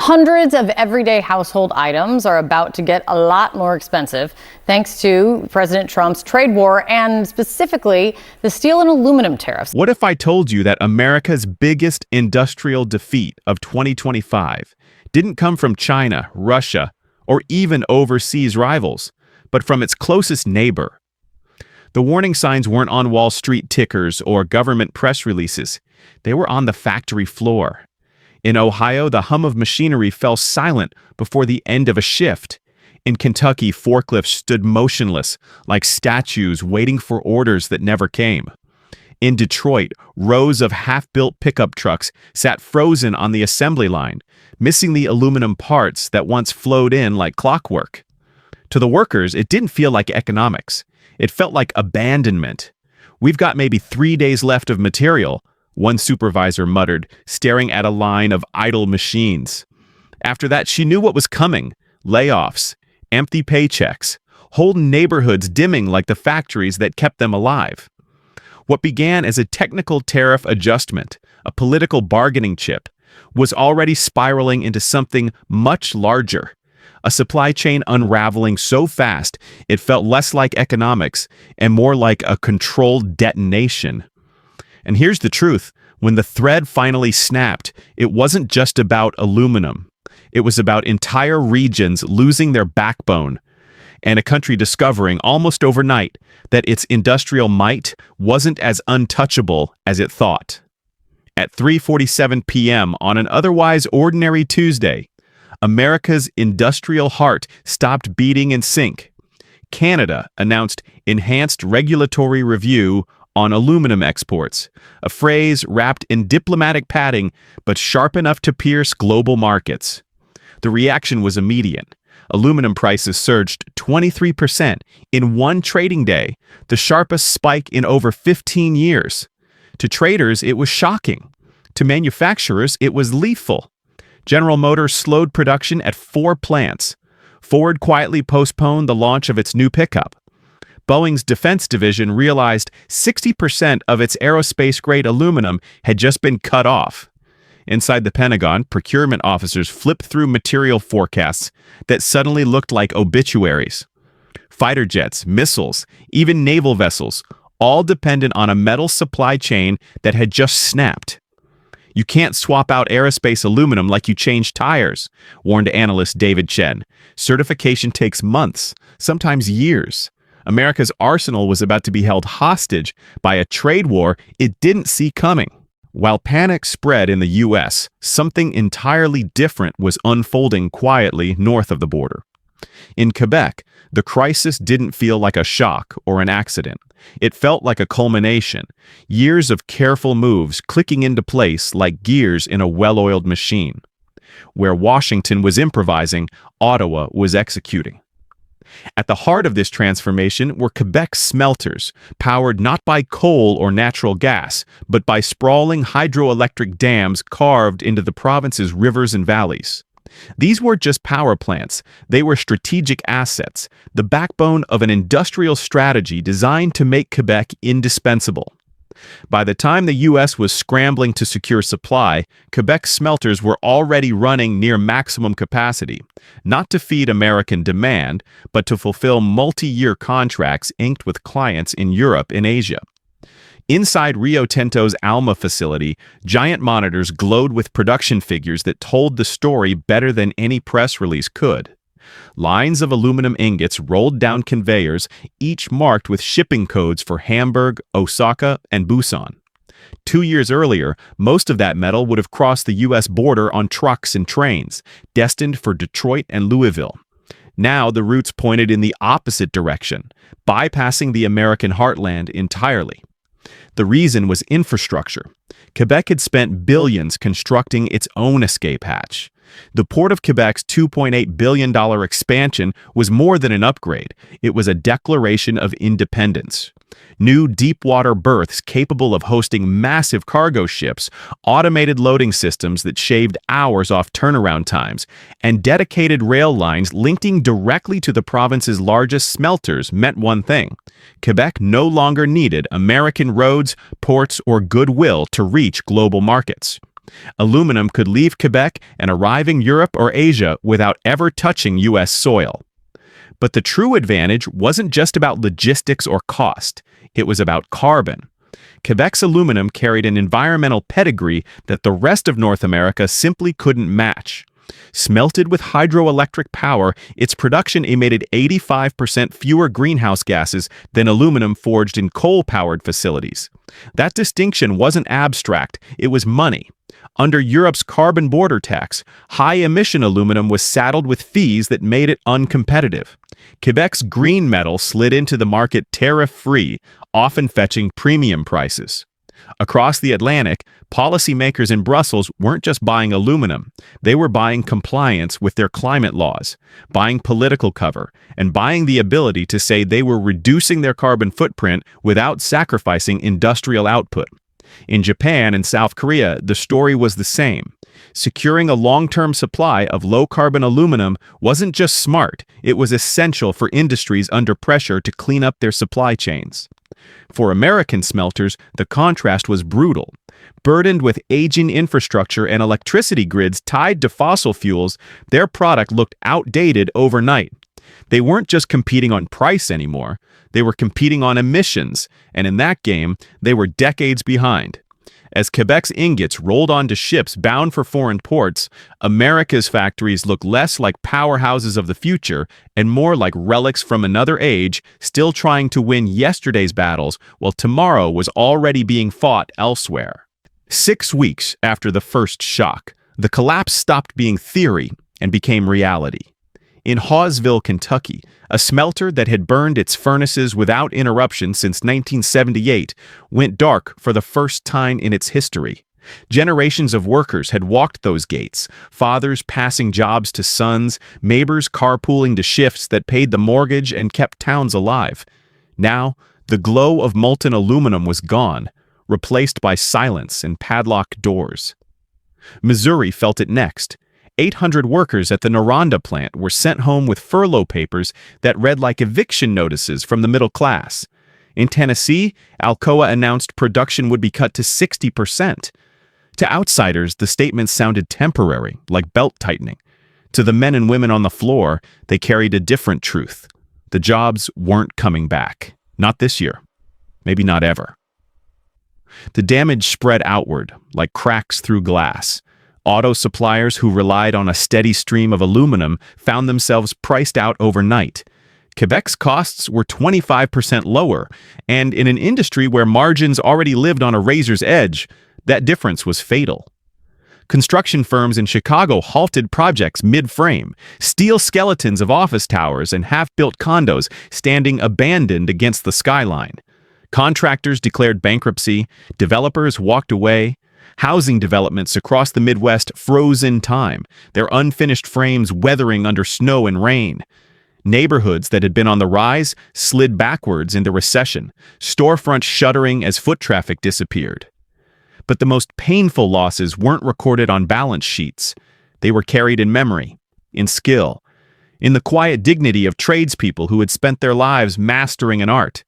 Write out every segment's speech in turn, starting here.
Hundreds of everyday household items are about to get a lot more expensive thanks to President Trump's trade war and specifically the steel and aluminum tariffs. What if I told you that America's biggest industrial defeat of 2025 didn't come from China, Russia, or even overseas rivals, but from its closest neighbor? The warning signs weren't on Wall Street tickers or government press releases. They were on the factory floor. In Ohio, the hum of machinery fell silent before the end of a shift. In Kentucky, forklifts stood motionless, like statues waiting for orders that never came. In Detroit, rows of half-built pickup trucks sat frozen on the assembly line, missing the aluminum parts that once flowed in like clockwork. To the workers, it didn't feel like economics. It felt like abandonment. "We've got maybe 3 days left of material," one supervisor muttered, staring at a line of idle machines. After that, she knew what was coming: layoffs, empty paychecks, whole neighborhoods dimming like the factories that kept them alive. What began as a technical tariff adjustment, a political bargaining chip, was already spiraling into something much larger. A supply chain unraveling so fast it felt less like economics and more like a controlled detonation. And here's the truth: when the thread finally snapped, it wasn't just about aluminum. It was about entire regions losing their backbone, and a country discovering almost overnight that its industrial might wasn't as untouchable as it thought. At 3:47 p.m. on an otherwise ordinary Tuesday, America's industrial heart stopped beating in sync. Canada announced enhanced regulatory review on aluminum exports, a phrase wrapped in diplomatic padding but sharp enough to pierce global markets. The reaction was immediate. Aluminum prices surged 23% in one trading day, the sharpest spike in over 15 years. To traders, it was shocking. To manufacturers, it was lethal. General Motors slowed production at 4 plants. Ford quietly postponed the launch of its new pickup. Boeing's defense division realized 60% of its aerospace-grade aluminum had just been cut off. Inside the Pentagon, procurement officers flipped through material forecasts that suddenly looked like obituaries. Fighter jets, missiles, even naval vessels, all dependent on a metal supply chain that had just snapped. "You can't swap out aerospace aluminum like you change tires," warned analyst David Chen. "Certification takes months, sometimes years." America's arsenal was about to be held hostage by a trade war it didn't see coming. While panic spread in the U.S., something entirely different was unfolding quietly north of the border. In Quebec, the crisis didn't feel like a shock or an accident. It felt like a culmination, years of careful moves clicking into place like gears in a well-oiled machine. Where Washington was improvising, Ottawa was executing. At the heart of this transformation were Quebec's smelters, powered not by coal or natural gas, but by sprawling hydroelectric dams carved into the province's rivers and valleys. These weren't just power plants, they were strategic assets, the backbone of an industrial strategy designed to make Quebec indispensable. By the time the U.S. was scrambling to secure supply, Quebec's smelters were already running near maximum capacity, not to feed American demand, but to fulfill multi-year contracts inked with clients in Europe and Asia. Inside Rio Tinto's Alma facility, giant monitors glowed with production figures that told the story better than any press release could. Lines of aluminum ingots rolled down conveyors, each marked with shipping codes for Hamburg, Osaka, and Busan. 2 years earlier, most of that metal would have crossed the U.S. border on trucks and trains, destined for Detroit and Louisville. Now the routes pointed in the opposite direction, bypassing the American heartland entirely. The reason was infrastructure. Quebec had spent billions constructing its own escape hatch. The Port of Quebec's $2.8 billion expansion was more than an upgrade. It was a declaration of independence. New deep-water berths capable of hosting massive cargo ships, automated loading systems that shaved hours off turnaround times, and dedicated rail lines linking directly to the province's largest smelters meant one thing: Quebec no longer needed American roads, ports, or goodwill to reach global markets. Aluminum could leave Quebec and arrive in Europe or Asia without ever touching U.S. soil. But the true advantage wasn't just about logistics or cost. It was about carbon. Quebec's aluminum carried an environmental pedigree that the rest of North America simply couldn't match. Smelted with hydroelectric power, its production emitted 85% fewer greenhouse gases than aluminum forged in coal-powered facilities. That distinction wasn't abstract, it was money. Under Europe's carbon border tax, high-emission aluminum was saddled with fees that made it uncompetitive. Quebec's green metal slid into the market tariff-free, often fetching premium prices. Across the Atlantic, policymakers in Brussels weren't just buying aluminum, they were buying compliance with their climate laws, buying political cover, and buying the ability to say they were reducing their carbon footprint without sacrificing industrial output. In Japan and South Korea, the story was the same. Securing a long-term supply of low-carbon aluminum wasn't just smart, it was essential for industries under pressure to clean up their supply chains. For American smelters, the contrast was brutal. Burdened with aging infrastructure and electricity grids tied to fossil fuels, their product looked outdated overnight. They weren't just competing on price anymore, they were competing on emissions, and in that game, they were decades behind. As Quebec's ingots rolled onto ships bound for foreign ports, America's factories looked less like powerhouses of the future and more like relics from another age, still trying to win yesterday's battles while tomorrow was already being fought elsewhere. 6 weeks after the first shock, the collapse stopped being theory and became reality. In Hawesville, Kentucky, a smelter that had burned its furnaces without interruption since 1978 went dark for the first time in its history. Generations of workers had walked those gates, fathers passing jobs to sons, neighbors carpooling to shifts that paid the mortgage and kept towns alive. Now, the glow of molten aluminum was gone, replaced by silence and padlocked doors. Missouri felt it next. 800 workers at the Noranda plant were sent home with furlough papers that read like eviction notices from the middle class. In Tennessee, Alcoa announced production would be cut to 60%. To outsiders, the statements sounded temporary, like belt-tightening. To the men and women on the floor, they carried a different truth. The jobs weren't coming back. Not this year. Maybe not ever. The damage spread outward, like cracks through glass. Auto suppliers who relied on a steady stream of aluminum found themselves priced out overnight. Quebec's costs were 25% lower, and in an industry where margins already lived on a razor's edge, that difference was fatal. Construction firms in Chicago halted projects mid-frame, steel skeletons of office towers and half-built condos standing abandoned against the skyline. Contractors declared bankruptcy, developers walked away. Housing developments across the Midwest froze in time, their unfinished frames weathering under snow and rain. Neighborhoods that had been on the rise slid backwards in the recession, storefronts shuttering as foot traffic disappeared. But the most painful losses weren't recorded on balance sheets. They were carried in memory, in skill, in the quiet dignity of tradespeople who had spent their lives mastering an art.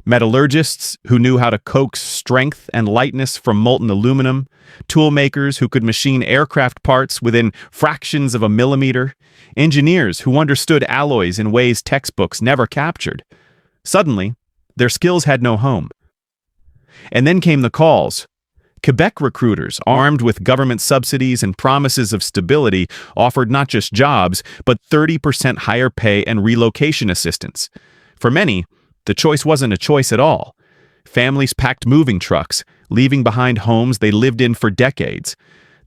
Metallurgists who knew how to coax strength and lightness from molten aluminum, toolmakers who could machine aircraft parts within fractions of a millimeter, engineers who understood alloys in ways textbooks never captured. Suddenly, their skills had no home. And then came the calls. Quebec recruiters, armed with government subsidies and promises of stability, offered not just jobs, but 30% higher pay and relocation assistance. For many, the choice wasn't a choice at all. Families packed moving trucks, leaving behind homes they lived in for decades.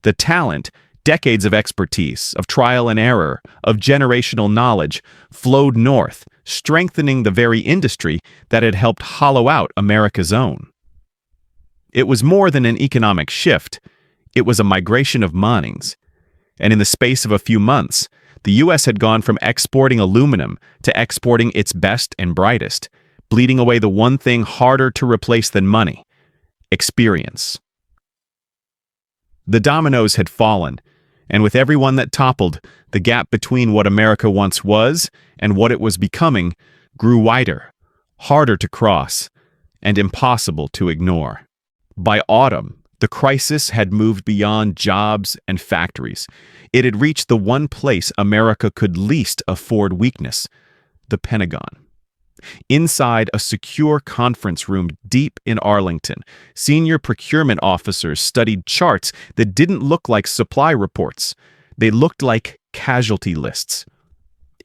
The talent, decades of expertise, of trial and error, of generational knowledge, flowed north, strengthening the very industry that had helped hollow out America's own. It was more than an economic shift. It was a migration of minds. And in the space of a few months, the U.S. had gone from exporting aluminum to exporting its best and brightest, bleeding away the one thing harder to replace than money: experience. The dominoes had fallen, and with every one that toppled, the gap between what America once was and what it was becoming grew wider, harder to cross, and impossible to ignore. By autumn, The crisis had moved beyond jobs and factories. It had reached the one place America could least afford weakness: the Pentagon. Inside a secure conference room deep in Arlington, senior procurement officers studied charts that didn't look like supply reports. They looked like casualty lists.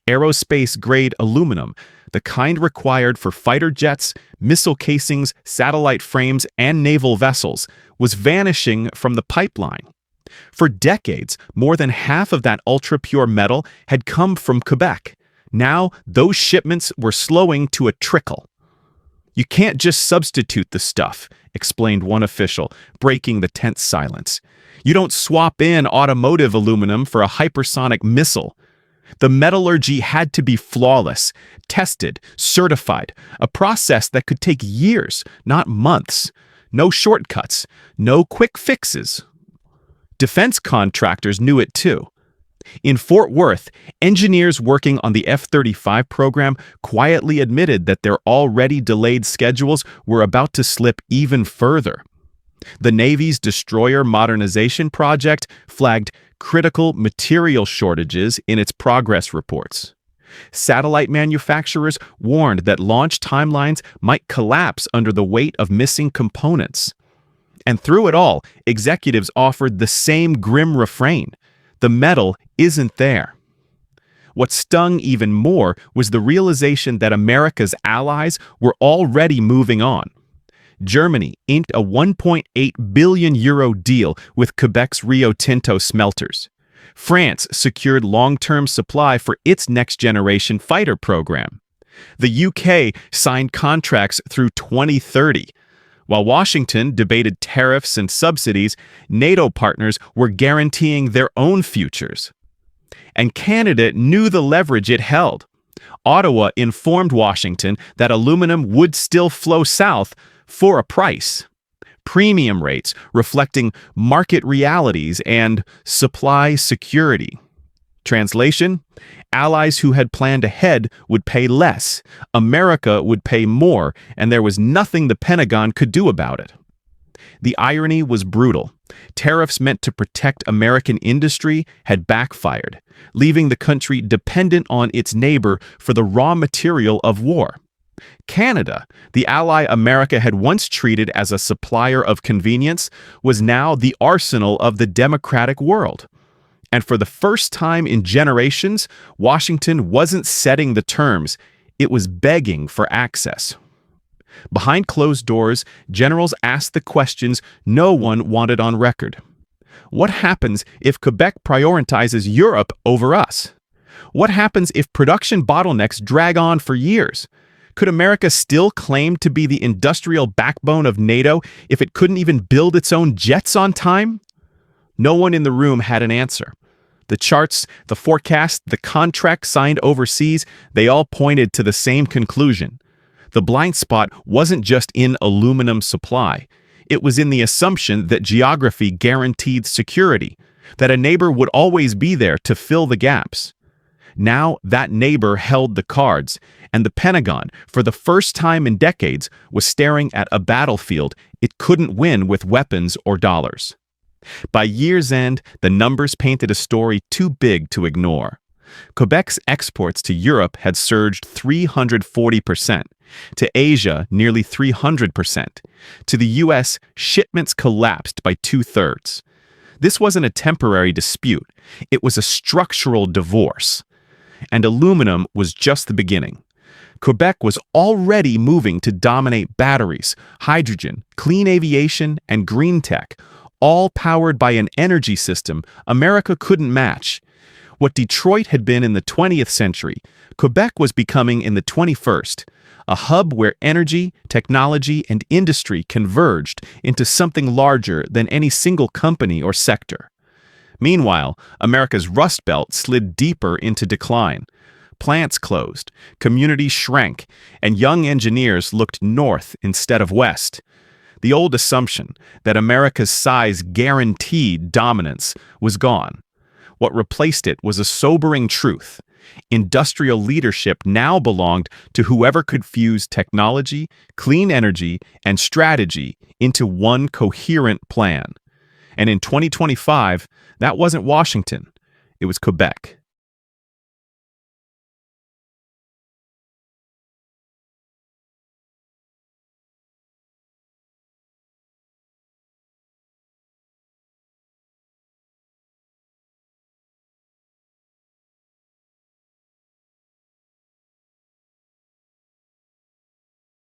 Aerospace-grade aluminum, the kind required for fighter jets, missile casings, satellite frames, and naval vessels, was vanishing from the pipeline. For decades, more than half of that ultra-pure metal had come from Quebec. Now, those shipments were slowing to a trickle. "You can't just substitute the stuff," explained one official, breaking the tense silence. "You don't swap in automotive aluminum for a hypersonic missile." The metallurgy had to be flawless, tested, certified, a process that could take years, not months. No shortcuts, no quick fixes. Defense contractors knew it too. In Fort Worth, engineers working on the F-35 program quietly admitted that their already delayed schedules were about to slip even further. The Navy's destroyer modernization project flagged critical material shortages in its progress reports. Satellite manufacturers warned that launch timelines might collapse under the weight of missing components. And through it all, executives offered the same grim refrain: the metal isn't there. What stung even more was the realization that America's allies were already moving on. Germany inked a €1.8 billion deal with Quebec's Rio Tinto smelters. France secured long-term supply for its next-generation fighter program. The UK signed contracts through 2030. While Washington debated tariffs and subsidies, NATO partners were guaranteeing their own futures. And Canada knew the leverage it held. Ottawa informed Washington that aluminum would still flow south for a price. Premium rates reflecting market realities and supply security. Translation: allies who had planned ahead would pay less, America would pay more, and there was nothing the Pentagon could do about it. The irony was brutal. Tariffs meant to protect American industry had backfired, leaving the country dependent on its neighbor for the raw material of war. Canada, the ally America had once treated as a supplier of convenience, was now the arsenal of the democratic world. And for the first time in generations, Washington wasn't setting the terms, it was begging for access. Behind closed doors, generals asked the questions no one wanted on record. What happens if Quebec prioritizes Europe over us? What happens if production bottlenecks drag on for years? Could America still claim to be the industrial backbone of NATO if it couldn't even build its own jets on time? No one in the room had an answer. The charts, the forecast, the contract signed overseas, they all pointed to the same conclusion. The blind spot wasn't just in aluminum supply. It was in the assumption that geography guaranteed security, that a neighbor would always be there to fill the gaps. Now that neighbor held the cards, and the Pentagon, for the first time in decades, was staring at a battlefield it couldn't win with weapons or dollars. By year's end, the numbers painted a story too big to ignore. Quebec's exports to Europe had surged 340%, to Asia nearly 300%. To the US, shipments collapsed by 2/3. This wasn't a temporary dispute, it was a structural divorce. And aluminum was just the beginning. Quebec was already moving to dominate batteries, hydrogen, clean aviation, and green tech, all powered by an energy system America couldn't match. What Detroit had been in the 20th century, Quebec was becoming in the 21st, a hub where energy, technology, and industry converged into something larger than any single company or sector. Meanwhile, America's Rust Belt slid deeper into decline. Plants closed, communities shrank, and young engineers looked north instead of west. The old assumption that America's size guaranteed dominance was gone. What replaced it was a sobering truth. Industrial leadership now belonged to whoever could fuse technology, clean energy, and strategy into one coherent plan. And in 2025, that wasn't Washington, it was Quebec.